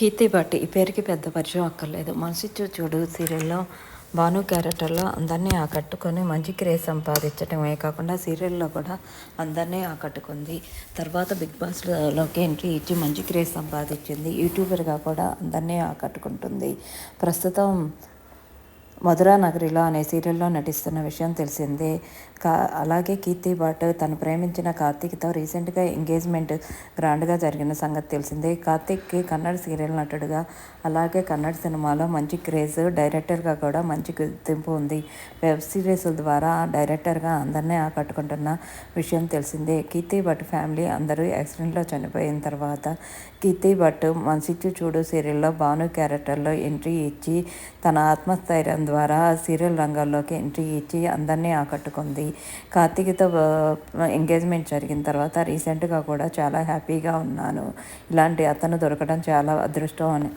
కీర్తి భట్ ఈ పేరుకి పెద్ద పరిచయం అక్కర్లేదు. మనసిచ్చు చూడు సీరియల్లో భాను క్యారెక్టర్లో అందరినీ ఆకట్టుకొని మంచి క్రేజ్ సంపాదించడమే కాకుండా సీరియల్లో కూడా అందరినీ ఆకట్టుకుంది. తర్వాత బిగ్ బాస్లోకి ఎంట్రీ ఇచ్చి మంచి క్రేజ్ సంపాదించింది. యూట్యూబర్గా కూడా అందరినీ ఆకట్టుకుంటుంది. ప్రస్తుతం మధురా నగరిలో అనే సీరియల్లో నటిస్తున్న విషయం తెలిసిందే. అలాగే కీర్తి భట్ తను ప్రేమించిన కార్తీక్తో రీసెంట్గా ఎంగేజ్మెంట్ గ్రాండ్గా జరిగిన సంగతి తెలిసిందే. కార్తీక్కి కన్నడ సీరియల్ నటుడుగా అలాగే కన్నడ సినిమాలో మంచి క్రేజ్, డైరెక్టర్గా కూడా మంచి గుర్తింపు ఉంది. వెబ్ సిరీస్ల ద్వారా డైరెక్టర్గా అందరినీ ఆకట్టుకుంటున్న విషయం తెలిసిందే. కీర్తి భట్ ఫ్యామిలీ అందరూ యాక్సిడెంట్లో చనిపోయిన తర్వాత కీర్తి భట్ మనసిచ్చు చూడు సీరియల్లో భాను క్యారెక్టర్లో ఎంట్రీ ఇచ్చి తన ఆత్మస్థైర్యం ద్వారా సీరియల్ రంగంలోకి ఎంట్రీ ఇచ్చి అందరినీ ఆకట్టుకుంది. కార్తీక్తో ఎంగేజ్మెంట్ జరిగిన తర్వాత రీసెంట్గా కూడా చాలా హ్యాపీగా ఉన్నాను. ఇలాంటి అతను దొరకడం చాలా అదృష్టం అని